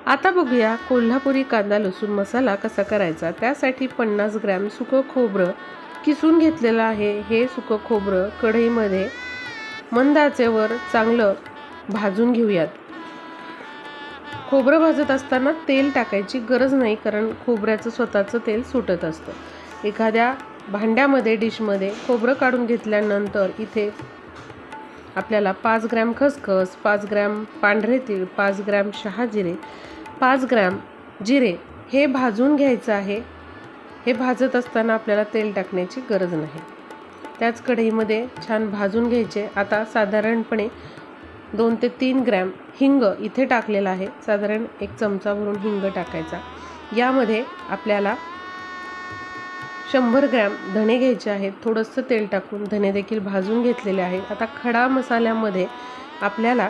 आता बघूया कोल्हापुरी कांदा लसूण मसाला कसा करायचा। त्यासाठी 50 ग्रॅम सुकं खोबरं किसून घेतलेलं आहे। हे सुकं खोबरं कढईमध्ये मंद आचेवर चांगलं भाजून घेऊयात। खोबरं भाजत असताना तेल टाकायची गरज नाही, कारण खोबऱ्याचं स्वतःचं तेल सुटत असतं। एखाद्या भांड्यामध्ये डिशमध्ये खोबरं काढून घेतल्यानंतर इथे आपल्याला 5 ग्रॅम खसखस, 5 ग्रॅम पांढरे तीळ, 5 ग्रॅम शहाजिरे, 5 ग्रॅम जिरे हे भाजून घ्यायचं आहे। हे भाजत असताना आपल्याला तेल टाकण्याची गरज नाही, त्याच कढईमध्ये छान भाजून घ्यायचे। आता साधारणपणे 2 ते 3 ग्रॅम हिंग इथे टाकलेला आहे। साधारण 1 चमचा भरून हिंग टाकायचा। यामध्ये आपल्याला 100 ग्रॅम धणे घ्यायचे आहेत। थोडंसं तेल टाकून धणे देखील भाजून घेतलेले आहेत। आता खडा मसाल्यामध्ये आपल्याला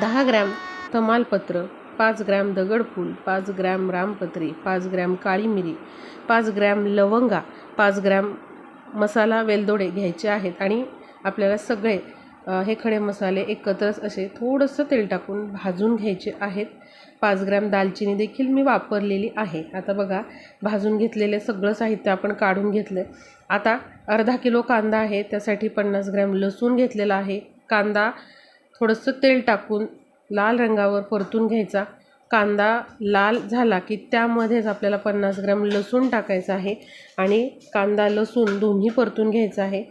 10 ग्रॅम तमालपत्र, 5 ग्रॅम दगडफूल, 5 ग्रॅम रामपत्री, 5 ग्रॅम काळी मिरी, 5 ग्रॅम लवंगा, 5 ग्रॅम मसाला वेलदोडे घ्यायचे आहेत। आणि आपल्याला सगळे हे खडे मसाले एकत्र असे थोडंसं तेल टाकून भाजून घ्यायचे आहेत। 5 ग्रॅम दालचिनी देखील मी वापरलेली आहे। आता बघा, भाजून घेतलेले सगळं साहित्य आपण काढून घेतलं। आता अर्धा किलो कांदा आहे, त्यासाठी 50 ग्रॅम लसूण घेतलेला आहे। कांदा थोडंसं तेल टाकून लाल रंगावर परतून घ्यायचा। कांदा लाल झाला की त्यामध्येच आपल्याला 50 ग्रॅम लसूण टाकायचा आहे आणि कांदा लसूण दोन्ही परतून घ्यायचं आहे।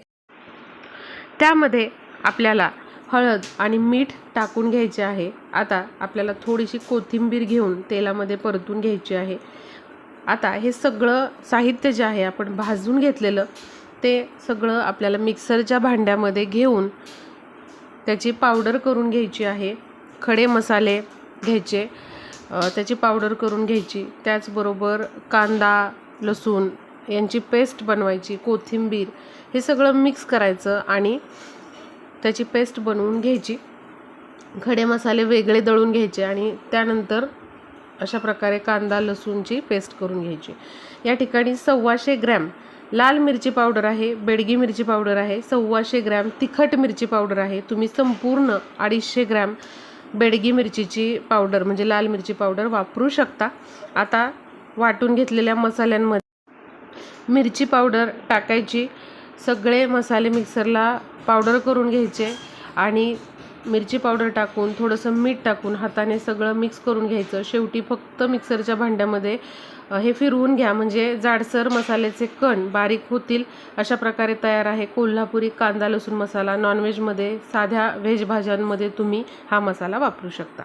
त्यामध्ये आपल्याला हळद आणि मीठ टाकून घ्यायचे आहे। आता आपल्याला थोडीशी कोथिंबीर घेऊन तेलामध्ये परतून घ्यायची आहे। आता हे सगळं साहित्य जे आहे आपण भाजून घेतलेलं, ते सगळं आपल्याला मिक्सरच्या भांड्यामध्ये घेऊन त्याची पावडर करून घ्यायची आहे। खडे मसाले घ्यायचे, त्याची पावडर करून घ्यायची। त्याचबरोबर कांदा लसूण यांची पेस्ट बनवायची, कोथिंबीर हे सगळं मिक्स करायचं आणि त्याची पेस्ट बनवून घ्यायची। खडे मसाले वेगळे दळून घ्यायचे आणि त्यानंतर अशा प्रकारे कांदा लसूणची पेस्ट करून घ्यायची। या ठिकाणी 125 ग्रॅम लाल मिरची पावडर आहे, बेडगी मिरची पावडर आहे, 125 ग्रॅम तिखट मिरची पावडर आहे। तुम्ही संपूर्ण 250 ग्रॅम बेडगी मिरचीची पावडर म्हणजे लाल मिरची पावडर वापरू शकता। आता वाटून घेतलेल्या मसाल्यांमध्ये मिरची पावडर टाकायची, सगळे मसाले मिक्सरला पावडर करून घ्यायचे आणि मिरची पावडर टाकून थोडंसं मीठ टाकून हाताने सगळं मिक्स करून घ्यायचं। शेवटी फक्त मिक्सरच्या भांड्यामध्ये हे फिरवून घ्या, म्हणजे जाडसर मसाल्याचे कण बारीक होतील। अशा प्रकारे तयार आहे कोल्हापुरी कांदा लसूण मसाला। नॉनव्हेजमध्ये, साध्या व्हेज भाज्यांमध्ये तुम्ही हा मसाला वापरू शकता।